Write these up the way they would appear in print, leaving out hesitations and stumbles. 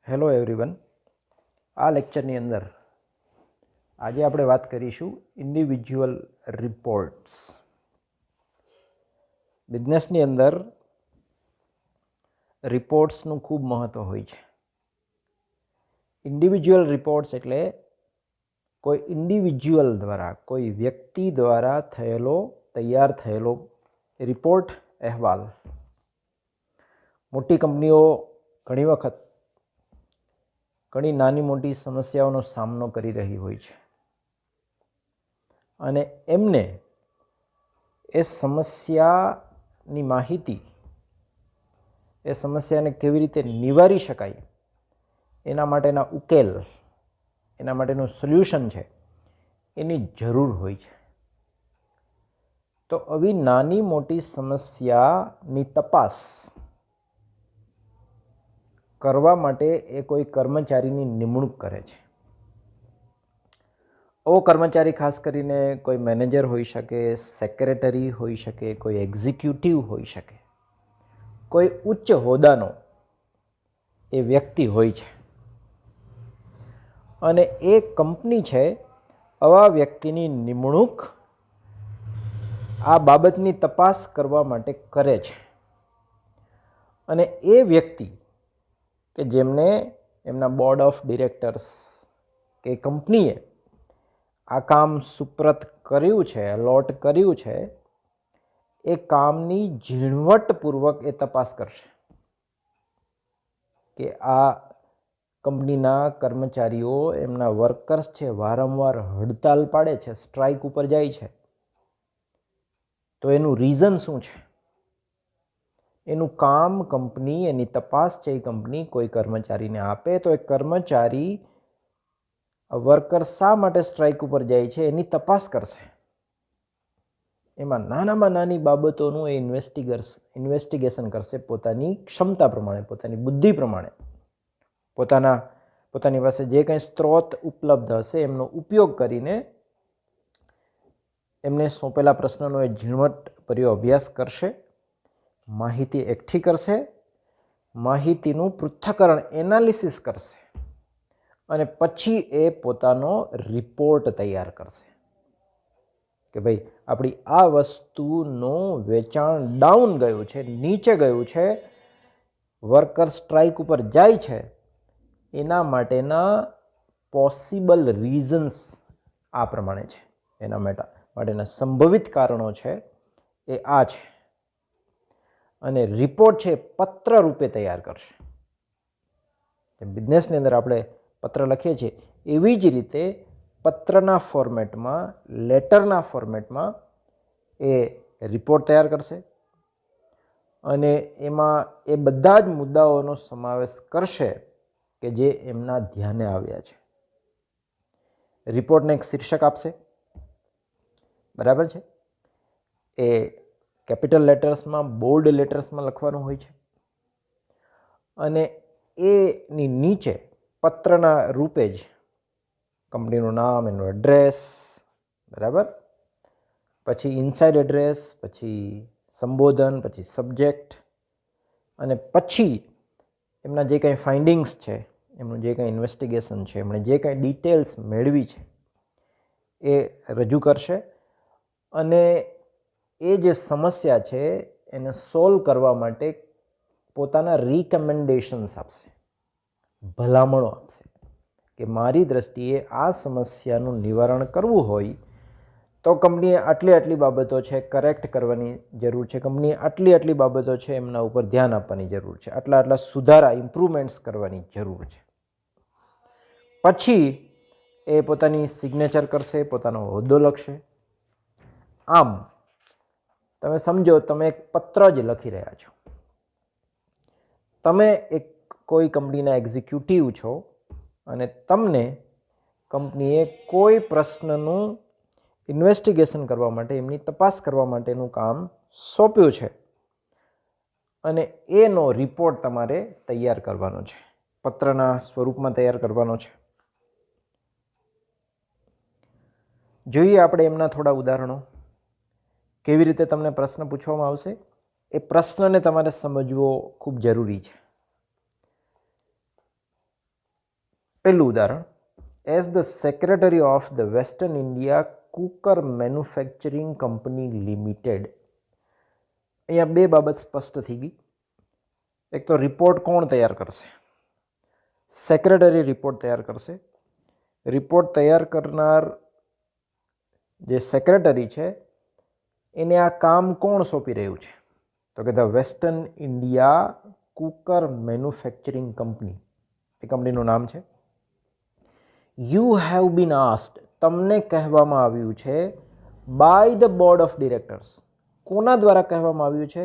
Hello everyone. આ લેક્ચરની અંદર આજે આપણે વાત કરીશું ઇન્ડિવિજ્યુઅલ રિપોર્ટ્સ. બિઝનેસની અંદર રિપોર્ટ્સનું ખૂબ મહત્ત્વ હોય છે. ઇન્ડિવિજ્યુઅલ રિપોર્ટ્સ એટલે કોઈ ઇન્ડિવિજ્યુઅલ દ્વારા, કોઈ વ્યક્તિ દ્વારા તૈયાર થયેલો રિપોર્ટ, અહેવાલ. મોટી કંપનીઓ ઘણી વખત ઘણી નાની મોટી સમસ્યાઓનો સામનો કરી રહી હોય છે અને એમને એ સમસ્યાની માહિતી, એ સમસ્યાને કેવી રીતે નિવારી શકાય એના માટેના ઉકેલ, એના માટેનું સોલ્યુશન છે એની જરૂર હોય છે. તો આવી નાની મોટી સમસ્યાની તપાસ કરવા માટે એ કોઈ કર્મચારીની નિમણૂક કરે છે. ઓ કર્મચારી ખાસ કરીને કોઈ મેનેજર હોઈ શકે, સેક્રેટરી હોઈ શકે, કોઈ એક્ઝિક્યુટિવ હોઈ શકે, કોઈ ઉચ્ચ હોદ્દાનો એ વ્યક્તિ હોય છે અને એ કંપની છે આવા વ્યક્તિની નિમણૂક આ બાબતની તપાસ કરવા માટે કરે છે. અને એ વ્યક્તિ કે જેમને એમના બોર્ડ ઓફ ડિરેક્ટર્સ કે કંપનીએ આ કામ સુપ્રત કર્યું છે, અલોટ કર્યું છે, એ કામની ઝીણવટપૂર્વક એ તપાસ કરશે કે આ કંપનીના કર્મચારીઓ, એમના વર્કર્સ છે, વારંવાર હડતાલ પાડે છે, સ્ટ્રાઇક ઉપર જાય છે, તો એનું રીઝન શું છે? એનું કામ કંપની, એની તપાસ છે એ કંપની કોઈ કર્મચારીને આપે તો એ કર્મચારી વર્કર શા માટે સ્ટ્રાઇક ઉપર જાય છે એની તપાસ કરશે. એમાં નાનામાં નાની બાબતોનું એ ઇન્વેસ્ટિગેશન કરશે પોતાની ક્ષમતા પ્રમાણે, પોતાની બુદ્ધિ પ્રમાણે, પોતાની પાસે જે કંઈ સ્ત્રોત ઉપલબ્ધ હશે એમનો ઉપયોગ કરીને એમને સોંપેલા પ્રશ્નનો એ ઝીણવટભર્યો અભ્યાસ કરશે, માહિતી એકઠી કરશે, માહિતીનું પૃથ્થકરણ, એનાલિસિસ કરશે અને પછી એ પોતાનો રિપોર્ટ તૈયાર કરશે કે ભાઈ આપણી આ વસ્તુનું વેચાણ ડાઉન ગયું છે, નીચે ગયું છે, વર્કર સ્ટ્રાઇક ઉપર જાય છે, એના માટેના પોસિબલ રીઝન્સ આ પ્રમાણે છે, એના માટેના સંભવિત કારણો છે એ આ છે. અને રિપોર્ટ છે પત્ર રૂપે તૈયાર કરશે. બિઝનેસની અંદર આપણે પત્ર લખીએ છીએ એવી જ રીતે પત્રના ફોર્મેટમાં, લેટરના ફોર્મેટમાં એ રિપોર્ટ તૈયાર કરશે અને એમાં એ બધા જ મુદ્દાઓનો સમાવેશ કરશે કે જે એમના ધ્યાને આવ્યા છે. રિપોર્ટને એક શીર્ષક આપશે, બરાબર છે? એ કેપિટલ લેટર્સમાં, બોલ્ડ લેટર્સમાં લખવાનું હોય છે અને એની નીચે પત્રના રૂપે જ કંપનીનું નામ, એનું એડ્રેસ, બરાબર, પછી ઇનસાઇડ એડ્રેસ, પછી સંબોધન, પછી સબ્જેક્ટ અને પછી એમના જે કંઈ ફાઇન્ડિંગ્સ છે, એમનું જે કંઈ ઇન્વેસ્ટિગેશન છે, એમણે જે કંઈ ડિટેલ્સ મેળવી છે એ રજૂ કરશે અને એ જે સમસ્યા છે એને સોલ્વ કરવા માટે પોતાના રિકમેન્ડેશન્સ આપશે, ભલામણો આપશે કે મારી દ્રષ્ટિએ આ સમસ્યાનું નિવારણ કરવું હોય તો કંપનીએ આટલી બાબતો છે કરેક્ટ કરવાની જરૂર છે, કંપનીએ આટલી બાબતો છે એમના ઉપર ધ્યાન આપવાની જરૂર છે, આટલા સુધારા, ઇમ્પ્રુવમેન્ટ્સ કરવાની જરૂર છે. પછી એ પોતાની સિગ્નેચર કરશે, પોતાનો હોદ્દો લખશે. આમ તમે સમજો તમે એક પત્ર જ લખી રહ્યા છો. તમે એક કોઈ કંપનીના એક્ઝિક્યુટિવ છો અને તમને કંપનીએ કોઈ પ્રશ્નનું ઇન્વેસ્ટિગેશન કરવા માટે, એમની તપાસ કરવા માટેનું કામ સોંપ્યું છે અને એનો રિપોર્ટ તમારે તૈયાર કરવાનો છે, પત્રના સ્વરૂપમાં તૈયાર કરવાનો છે. જોઈએ આપણે એમના થોડા ઉદાહરણો. કેવી રીતે તમને પ્રશ્ન પૂછવામાં આવશે એ પ્રશ્નને તમારે સમજવો ખૂબ જરૂરી છે. પહેલું ઉદાહરણ, as the secretary of the western India cooker manufacturing company limited. અહીંયા બે બાબત સ્પષ્ટ થઈ ગઈ. એક તો રિપોર્ટ કોણ તૈયાર કરશે? સેક્રેટરી રિપોર્ટ તૈયાર કરશે. રિપોર્ટ તૈયાર કરનાર જે સેક્રેટરી છે એને આ કામ કોણ સોંપી રહ્યું છે? તો કે the western India cooker manufacturing company, એ કંપનીનું નામ છે. યુ હેવ બીન આસ્ડ, તમને કહેવામાં આવ્યું છે, by the board of directors. કોના દ્વારા કહેવામાં આવ્યું છે?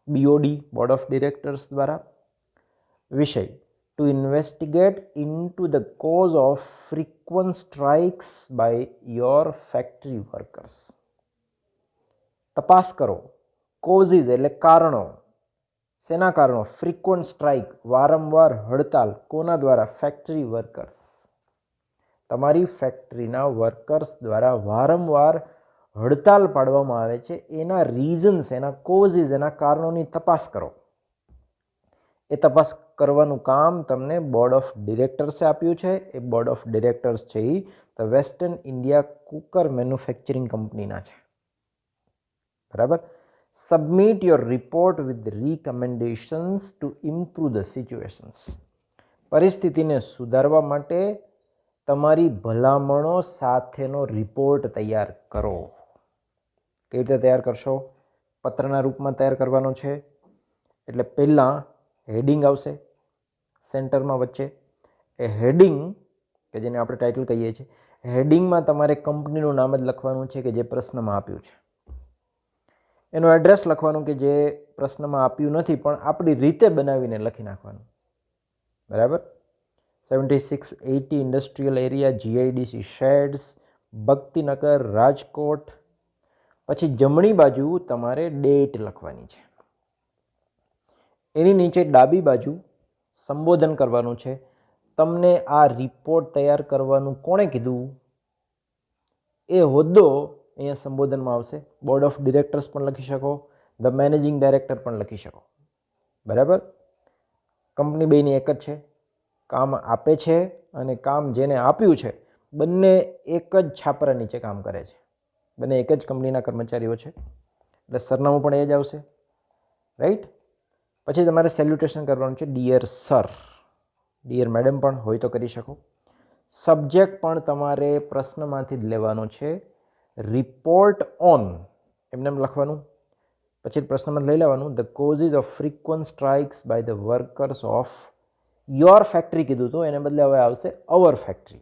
BOD, બોર્ડ ઓફ ડિરેક્ટર્સ દ્વારા. વિષય, to investigate into the cause of frequent strikes by your factory workers. તપાસ કરો. કોઝિસ એટલે કારણો. શેના કારણો? ફ્રીક્વન્ટ સ્ટ્રાઇક, વારંવાર હડતાલ. કોના દ્વારા? Factory workers. તમારી ફેક્ટરીના વર્કર્સ દ્વારા વારંવાર હડતાલ પાડવામાં આવે છે, એના રીઝન્સ, એના કોઝિસ, એના કારણોની તપાસ કરો. એ તપાસ કરવાનું કામ તમને બોર્ડ ઓફ ડિરેક્ટર્સે આપ્યું છે. એ બોર્ડ ઓફ ડિરેક્ટર્સ છે એ the western India cooker manufacturing કંપનીના છે. બરાબર. Submit your report with recommendations to improve the situations. પરિસ્થિતિને સુધારવા માટે તમારી ભલામણો સાથેનો રિપોર્ટ તૈયાર કરો. કેવી રીતે તૈયાર કરશો? પત્રના રૂપમાં તૈયાર કરવાનો છે. એટલે પહેલાં હેડિંગ આવશે સેન્ટરમાં વચ્ચે. એ હેડિંગ કે જેને આપણે ટાઇટલ કહીએ છીએ, હેડિંગમાં તમારે કંપનીનું નામ જ લખવાનું છે કે જે પ્રશ્નમાં આપ્યું છે. એનું એડ્રેસ લખવાનું કે જે પ્રશ્નમાં આપ્યું નથી પણ આપણી રીતે બનાવીને લખી નાખવાનું. બરાબર. 7680 industrial area, GIDC shades, Bhaktinagar, Rajkot. પછી જમણી બાજુ તમારે ડેટ લખવાની છે. એની નીચે ડાબી બાજુ સંબોધન કરવાનું છે. તમને આ રિપોર્ટ તૈયાર કરવાનું કોણે કીધું? એ હોદ્દો અહીંયા સંબોધનમાં આવશે. બોર્ડ ઓફ ડિરેક્ટર્સ પણ લખી શકો, ધ મેનેજિંગ ડાયરેક્ટર પણ લખી શકો. બરાબર. કંપની બેની એક જ છે. કામ આપે છે અને કામ જેને આપ્યું છે બંને એક જ છાપરા નીચે કામ કરે છે. બંને એક જ કંપનીના કર્મચારીઓ છે. એટલે સરનામું પણ એ જ આવશે. રાઈટ. પછી તમારે સેલ્યુટેશન કરવાનું છે, ડિયર સર. ડિયર મેડમ પણ હોય તો કરી શકો. સબ્જેક્ટ પણ તમારે પ્રશ્નમાંથી જ લેવાનો છે. રિપોર્ટ ઓન એમને એમ લખવાનું. પછી પ્રશ્નમાં લઈ લેવાનું, the causes of frequent strikes by the workers of your factory કીધું હતું, એને બદલે હવે આવશે અવર ફેક્ટરી.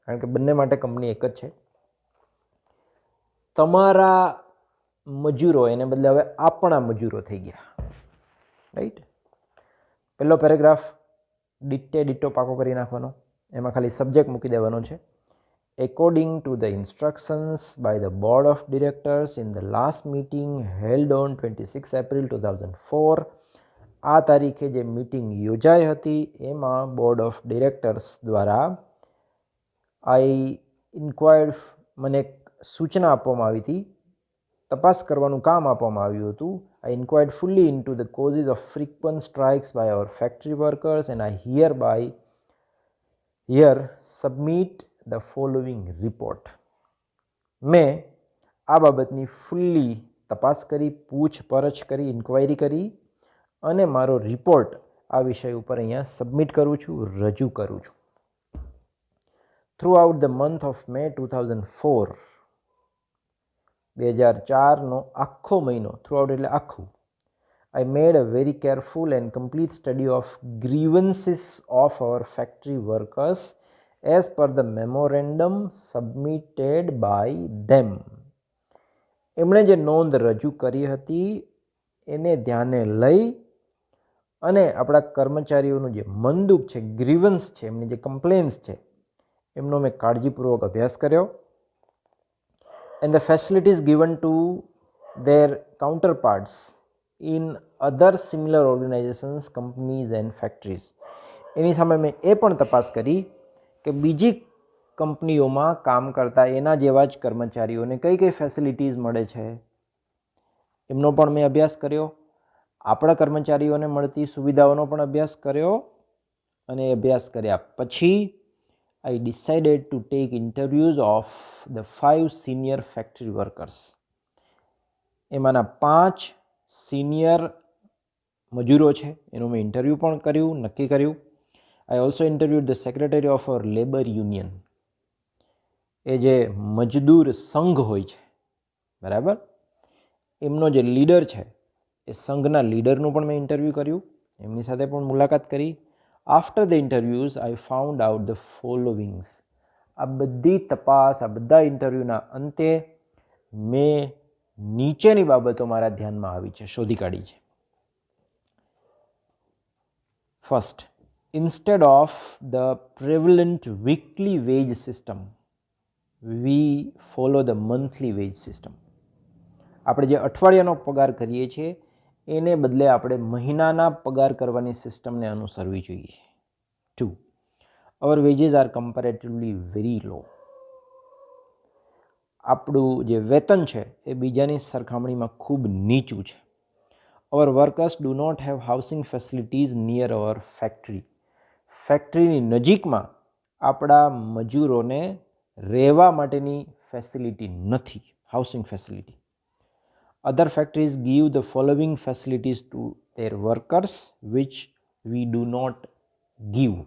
કારણ કે બંને માટે કંપની એક જ છે. તમારા મજૂરો એને બદલે હવે આપણા મજૂરો થઈ ગયા. રાઈટ. પહેલો પેરેગ્રાફ ડિટ્ટો પાકો કરી નાખવાનો. એમાં ખાલી સબ્જેક્ટ મૂકી દેવાનો છે. According to the instructions by the board of directors in the last meeting held on 26 April 2004. આ તારીખે જે મીટિંગ યોજાઈ હતી એમાં બોર્ડ ઓફ ડિરેક્ટર્સ દ્વારા મને સૂચના આપવામાં આવી હતી, તપાસ કરવાનું કામ આપવામાં આવ્યું હતું. I inquired fully into the causes of frequent strikes by our factory workers and I here submit the following report. મેં આ બાબતની ફૂલ્લી તપાસ કરી, પૂછપરછ કરી, ઇન્ક્વાયરી કરી અને મારો રિપોર્ટ આ વિષય ઉપર અહીંયા સબમિટ કરું છું, રજૂ કરું છું. થ્રુઆઉટ ધ મંથ ઓફ મે 2004, 2004નો આખો મહિનો, થ્રુઆઉટ એટલે આખું, I made a very careful and complete study of grievances of our factory workers as per the memorandum submitted by them. એમણે જે નોંધ રજૂ કરી હતી એને ધ્યાને લઈ અને આપણા કર્મચારીઓનું જે મનદુખ છે, ગ્રીવન્સ છે, એમની જે કમ્પ્લેન્સ છે એમનો મેં કાળજીપૂર્વક અભ્યાસ કર્યો. And the facilities given to their counterparts in other similar organizations, companies and factories. એની સામે મેં એ પણ તપાસ કરી કે બીજી કંપનીઓમાં કામ કરતા એના જેવા જ કર્મચારીઓને કઈ કઈ ફેસિલિટીઝ મળે છે એમનો પણ મેં અભ્યાસ કર્યો. આપણા કર્મચારીઓને મળતી સુવિધાઓનો પણ અભ્યાસ કર્યો અને અભ્યાસ કર્યા પછી I decided to take interviews of the 5 senior factory workers. એમાંના 5 senior મજૂરો છે એનું મેં ઇન્ટરવ્યૂ પણ કર્યું, નક્કી કર્યું. I also interviewed the secretary of our labor union. એ જે મજદૂર સંઘ હોય છે, બરાબર, એમનો જે લીડર છે એ સંઘના લીડરનું પણ મેં ઇન્ટરવ્યૂ કર્યું, એમની સાથે પણ મુલાકાત કરી. After the interviews I found out the followings. આ બધી તપાસ, આ બધા ઇન્ટરવ્યૂના અંતે મેં નીચેની બાબતો મારા ધ્યાનમાં આવી છે, શોધી કાઢી છે. First, instead of the prevalent weekly wage system, we follow the monthly wage system. આપણે જે અઠવાડિયાનો પગાર કરીએ છીએ એને બદલે આપણે મહિનાના પગાર કરવાની સિસ્ટમને અનુસરવી જોઈએ. 2, our wages are comparatively very low. આપણું જે વેતન છે એ બીજાની સરખામણીમાં ખૂબ નીચું છે. Our workers do not have housing facilities near our factory. ફેક્ટરીની નજીકમાં આપણા મજૂરોને રહેવા માટેની ફેસિલિટી નથી, housing facility. Other factories give the following facilities to their workers which we do not give.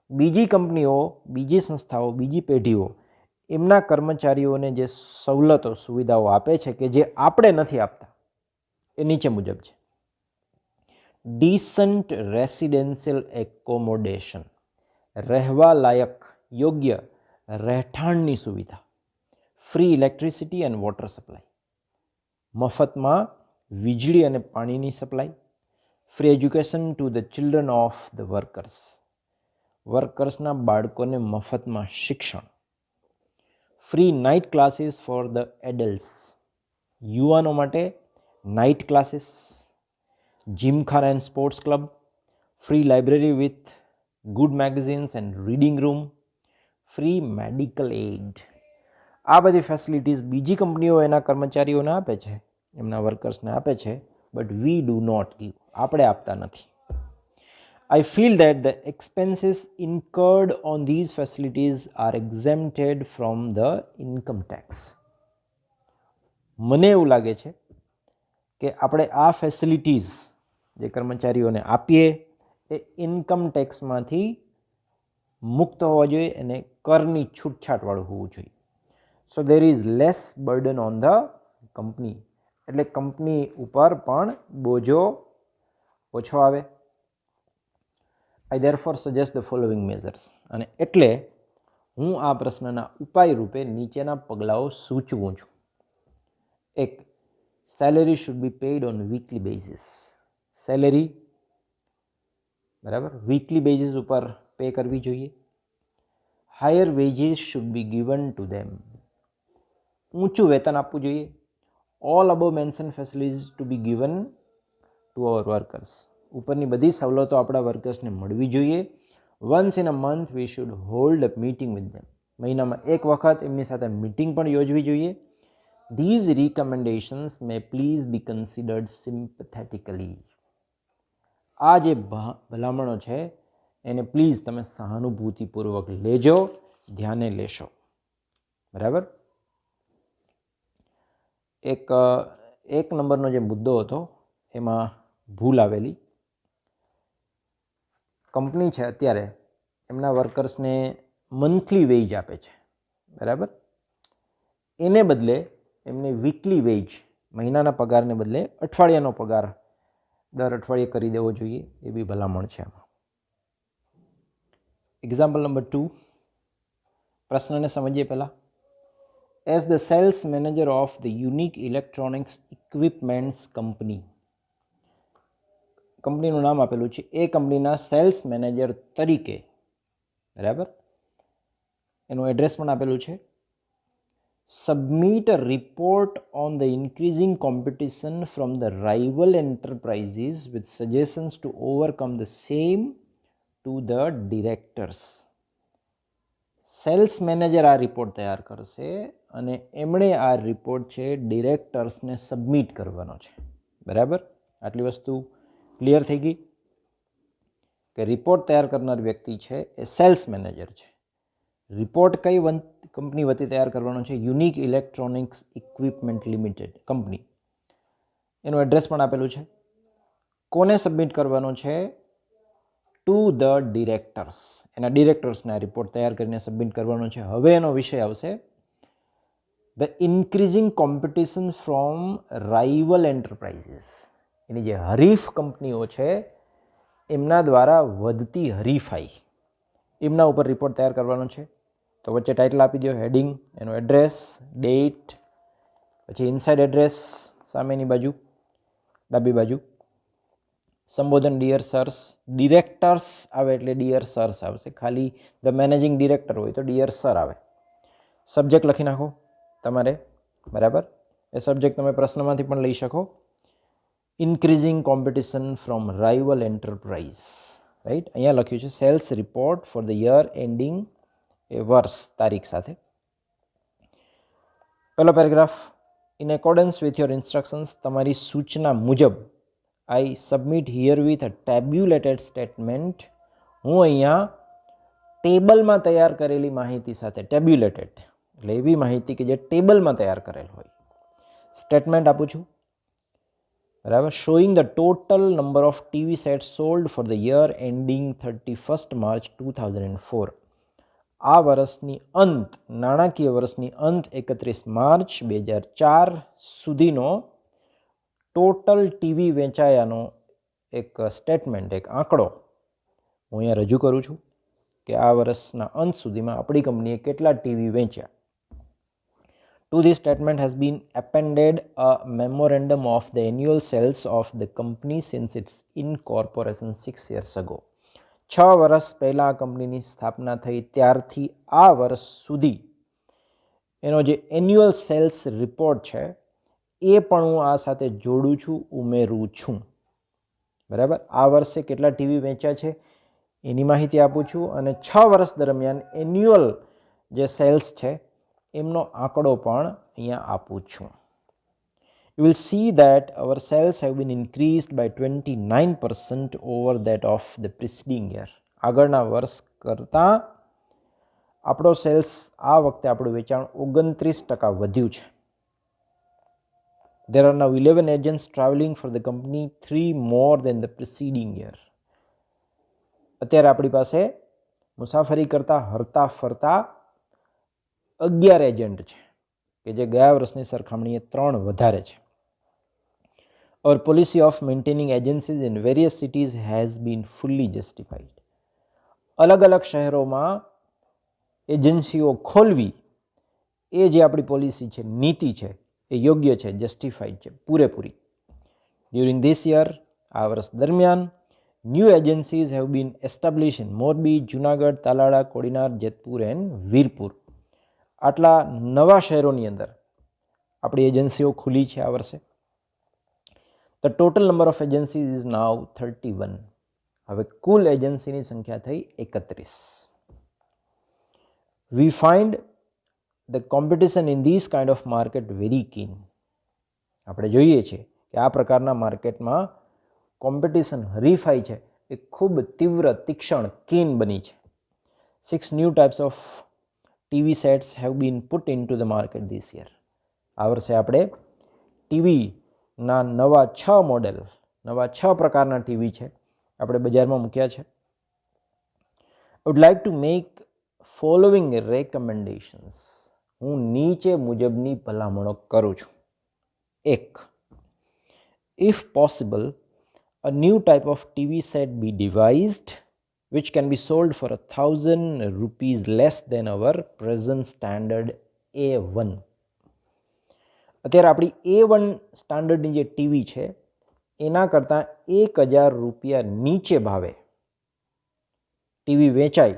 બીજી કંપનીઓ, બીજી સંસ્થાઓ, બીજી પેઢીઓ એમના કર્મચારીઓને જે સવલતો, સુવિધાઓ આપે છે કે જે આપણે નથી આપતા, એ નીચે મુજબ છે. ડિસન્ટ રેસિડેન્શિયલ એકોમોડેશન, રહેવા લાયક યોગ્ય રહેઠાણની સુવિધા. Free electricity and water supply, મફતમાં વીજળી અને પાણીની supply. Free education to the children of the workers, વર્કર્સના બાળકોને મફતમાં શિક્ષણ. Free night classes for the adults, યુવાનો માટે night classes. Gymkhana and sports club. Free library with good magazines and reading room. Free medical aid. આ બધી facilities બીજી કંપનીઓ એના કર્મચારીઓને આપે છે, એમના વર્કર્સને આપે છે, but we do not give, આપણે આપતા નથી. I feel that the expenses incurred on these facilities are exempted from the income tax. મને એવું લાગે છે કે આપણે આ ફેસિલિટીઝ જે કર્મચારીઓને આપીએ એ ઇન્કમ ટેક્સમાંથી મુક્ત હોવા જોઈએ અને કરની છૂટછાટવાળું હોવું જોઈએ. So there is less burden on the company, એટલે કંપની ઉપર પણ બોજો ઓછો આવે. I therefore suggest the following measures. અને એટલે હું આ પ્રશ્નના ઉપાય રૂપે નીચેના પગલાઓ સૂચવું છું. 1, salary should be paid on weekly basis. Salary, બરાબર, વીકલી બેઝિસ ઉપર પે કરવી જોઈએ. Higher wages should be given to them, ઊંચું વેતન આપવું જોઈએ. All above mention facilities to be given to our workers, ઉપરની બધી સવલતો આપણા વર્કર્સને મળવી જોઈએ. Once in a month we should hold a meeting with them, મહિનામાં એક વખત એમની સાથે મીટિંગ પણ યોજવી જોઈએ. These recommendations May please be considered sympathetically. આ જે ભલામણો છે એને પ્લીઝ તમે સહાનુભૂતિપૂર્વક લેજો, ધ્યાને લેશો, બરાબર. એક નંબરનો જે મુદ્દો હતો એમાં ભૂલ આવેલી. કંપની છે અત્યારે એમના વર્કર્સને મંથલી વેજ આપે છે, બરાબર, એને બદલે એમને વીકલી વેજ, મહિનાના પગારને બદલે અઠવાડિયાનો પગાર દર અઠવાડિયે કરી દેવો જોઈએ, એ બી ભલામણ છે આમાં. એક્ઝામ્પલ નંબર 2, પ્રશ્નને સમજીએ પહેલાં. As the sales manager of the unique electronics equipments company, કંપનીનું નામ આપેલું છે, એ કંપનીના સેલ્સ મેનેજર તરીકે, બરાબર, એનું એડ્રેસ પણ આપેલું છે. Submit a report on the increasing competition from the rival enterprises with suggestions to overcome the same to the directors. Sales manager આ રિપોર્ટ તૈયાર કરશે અને એમણે આ રિપોર્ટ છે ડિરેક્ટર્સને સબમિટ કરવાનો છે, બરાબર. આટલી વસ્તુ ક્લિયર થઈ ગઈ કે રિપોર્ટ તૈયાર કરનાર વ્યક્તિ છે એ સેલ્સ મેનેજર છે. રિપોર્ટ કઈ કંપની વતી તૈયાર કરવાનો છે? Unique electronics equipment limited company. એનું એડ્રેસ પણ આપેલું છે. કોને સબમિટ કરવાનો છે? Two the directors. એના ડિરેક્ટર્સને આ રિપોર્ટ તૈયાર કરીને સબમિટ કરવાનો છે. હવે એનો વિષય આવશે the increasing competition from rival enterprises. એની જે હરીફ કંપનીઓ છે એમના દ્વારા વધતી હરીફાઈ, એમના ઉપર રિપોર્ટ તૈયાર કરવાનો છે. તો વચ્ચે ટાઇટલ આપી દો, હેડિંગ, એનો એડ્રેસ, ડેટ, પછી ઇનસાઇડ એડ્રેસ સામેની બાજુ, ડાબી બાજુ, સંબોધન ડિયર સર્સ. ડિરેક્ટર્સ આવે એટલે ડિયર સર્સ આવશે. ખાલી ધ મેનેજિંગ ડિરેક્ટર હોય તો ડિયર સર આવે. સબ્જેક્ટ લખી નાખો તમારે, બરાબર. એ સબ્જેક્ટ તમે પ્રશ્નમાંથી પણ લઈ શકો. Increasing competition from rival enterprise, right. અહીંયા લખ્યું છે sales report for the year ending, એ વર્ષ તારીખ સાથે. પહેલો paragraph, in accordance with your instructions, તમારી સૂચના મુજબ, I submit herewith a tabulated statement. હું અહીંયા ટેબલમાં તૈયાર કરેલી માહિતી સાથે, ટેબ્યુલેટેડ એટલે એવી માહિતી કે જે ટેબલમાં તૈયાર કરેલ હોય, સ્ટેટમેન્ટ આપું છું, બરાબર. Showing the total number of TV set sold four the year ending 31 March 2004. આ વર્ષની અંત, નાણાકીય વર્ષની અંત 31 માર્ચ 2004 સુધીનો ટોટલ ટીવી વેચાયાનો એક સ્ટેટમેન્ટ, એક આંકડો હું અહીંયા રજૂ કરું છું કે આ વર્ષના અંત સુધીમાં આપણી કંપનીએ કેટલા TV વેચ્યા. To this statement has been appended a memorandum of the annual sales of the company since its incorporation 6 years ago. 6 વર્ષ પહેલાં આ કંપનીની સ્થાપના થઈ ત્યારથી આ વર્ષ સુધી એનો જે એન્યુઅલ સેલ્સ રિપોર્ટ છે એ પણ હું આ સાથે જોડું છું, ઉમેરું છું, બરાબર. આ વર્ષે કેટલા ટીવી વેચ્યા છે એની માહિતી આપું છું અને 6 વર્ષ દરમિયાન એન્યુઅલ જે સેલ્સ છે એમનો આંકડો પણ અહીંયા આપું છું. You will see that our sales have been increased by 29% over that of the preceding year. આગળના વર્ષ કરતાં આપણો સેલ્સ, આ વખતે આપણું વેચાણ 29% વધ્યું છે. There are now 11 agents traveling for the company, 3 more than the preceding year. અત્યારે આપણી પાસે મુસાફરી કરતા, હરતા ફરતા 11 એજન્ટ છે કે જે ગયા વર્ષની સરખામણીએ 3 વધારે છે. Our policy of maintaining agencies in various cities has been fully justified. અલગ અલગ શહેરોમાં એજન્સીઓ ખોલવી એ જે આપણી પોલિસી છે, નીતિ છે, એ યોગ્ય છે, જસ્ટિફાઈડ છે, પૂરેપૂરી. During this year, આ વર્ષ દરમિયાન, new agencies have been established in Morbi, Junagadh, Talada, Kodinar, Jetpur and Virpur. આટલા નવા શહેરોની અંદર આપણી એજન્સીઓ ખુલી છે આ વર્ષે. The total number of agencies is now 31. હવે કુલ એજન્સીની સંખ્યા થઈ 31. We find the competition in this kind of market very keen. આપણે જોઈએ છીએ કે આ પ્રકારના માર્કેટમાં કોમ્પિટિશન, હરીફાઈ છે એ ખૂબ તીવ્ર, તીક્ષ્ણ, કીન બની છે. 6 new types of TV sets have been put into the market this year. આ વર્ષે આપણે ટીવીના નવા 6 મોડેલ, નવા 6 પ્રકારના ટીવી છે આપણે બજારમાં મૂક્યા છે. I would like to make following recommendations. હું નીચે મુજબની ભલામણો કરું છું. 1. If possible, a new type of TV set be devised which can be sold for 1,000 rupees less than our present standard A1. અત્યારે આપણી A1 સ્ટાન્ડર્ડની જે ટીવી છે એના કરતાં 1,000 રૂપિયા નીચે ભાવે ટીવી વેચાય,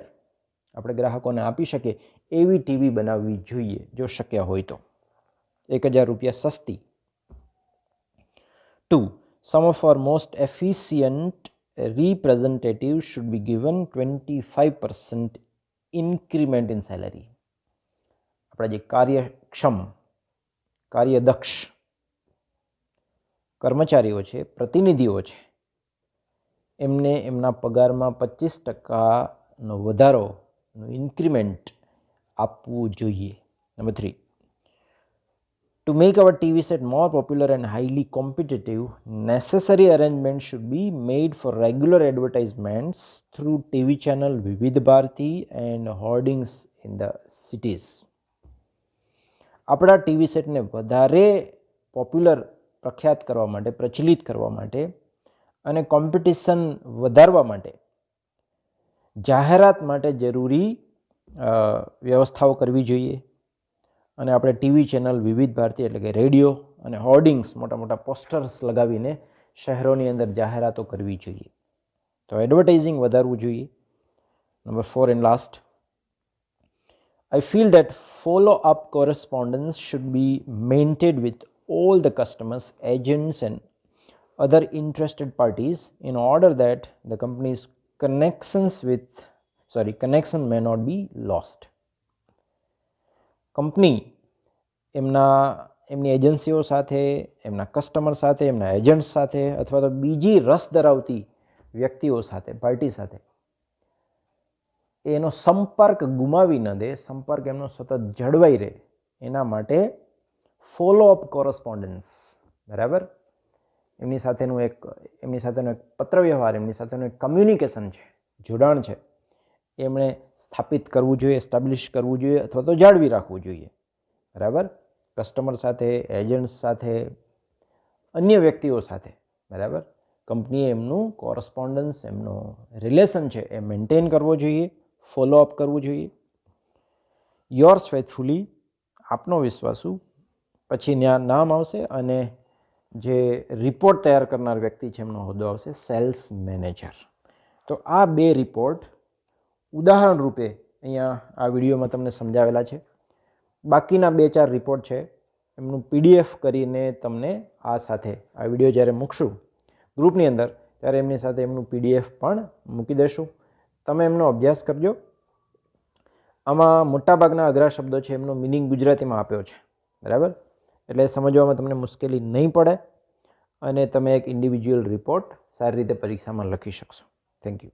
આપણે ગ્રાહકોને આપી શકીએ એવી ટીવી બનાવવી જોઈએ જો શક્ય હોય તો. 1,000 રૂપિયા સસ્તી. 2. Some of our most efficient representatives should be given 25% increment in salary. આપણા જે કાર્યક્ષમ, કાર્યદક્ષ કર્મચારીઓ છે, પ્રતિનિધિઓ છે, એમને એમના પગારમાં 25% વધારોનું ઇન્ક્રીમેન્ટ આપવું જોઈએ. Number 3, to make our TV set more popular and highly competitive, necessary arrangements should be made for regular advertisements through TV channel Vividh Bharati and hoardings in the cities. આપણા ટીવી સેટને વધારે popular પ્રખ્યાત કરવા માટે, પ્રચલિત કરવા માટે અને કોમ્પિટિશન વધારવા માટે જાહેરાત માટે જરૂરી વ્યવસ્થાઓ કરવી જોઈએ. અને આપણે ટીવી ચેનલ વિવિધ ભારતી એટલે કે રેડિયો અને હોર્ડિંગ્સ, મોટા મોટા પોસ્ટર્સ લગાવીને શહેરોની અંદર જાહેરાતો કરવી જોઈએ. તો એડવર્ટાઇઝિંગ વધારવું જોઈએ. Number 4 and last, I feel that follow-up correspondence should be maintained with all the customers, agents and other interested parties in order that the company's connection may not be lost. Company એમની એજન્સીઓ સાથે, એમના customer સાથે, એમના agents સાથે અથવા તો બીજી રસ ધરાવતી વ્યક્તિઓ સાથે, પાર્ટી સાથે એનો સંપર્ક ગુમાવી ન દે, સંપર્ક એમનો સતત જળવાઈ રહે, એના માટે ફોલોઅપ કોરસ્પોન્ડન્સ, બરાબર, એમની સાથેનો એક પત્રવ્યવહાર, એમની સાથેનું એક કમ્યુનિકેશન છે, જોડાણ છે, એમણે સ્થાપિત કરવું જોઈએ, એસ્ટાબ્લિશ કરવું જોઈએ અથવા તો જાળવી રાખવું જોઈએ. બરાબર, કસ્ટમર સાથે, એજન્ટ્સ સાથે, અન્ય વ્યક્તિઓ સાથે, બરાબર, કંપનીએ એમનું કોરસ્પોન્ડન્સ, એમનો રિલેશન છે એ મેન્ટેન કરવો જોઈએ, ફોલોઅપ કરવું જોઈએ. યોર્સ ફેથફુલી, આપનો વિશ્વાસુ, પછી નામ આવશે અને જે રિપોર્ટ તૈયાર કરનાર વ્યક્તિ છે એમનો હોદ્દો આવશે સેલ્સ મેનેજર. તો આ 2 રિપોર્ટ ઉદાહરણ રૂપે અહીંયા આ વિડીયોમાં તમને સમજાવેલા છે. બાકીના 2-4 રિપોર્ટ છે એમનું PDF કરીને તમને આ સાથે આ વિડીયો જ્યારે મૂકશું ગ્રુપની અંદર ત્યારે એમની સાથે એમનું PDF પણ મૂકી દેશું. તમે એમનો અભ્યાસ કરજો. આમાં મોટાભાગના અઘરા શબ્દો છે એમનો મિનિંગ ગુજરાતીમાં આપ્યો છે, બરાબર, એટલે સમજવામાં તમને મુશ્કેલી નહીં પડે અને તમે એક ઇન્ડિવિજ્યુઅલ રિપોર્ટ સારી રીતે પરીક્ષામાં લખી શકશો. Thank you.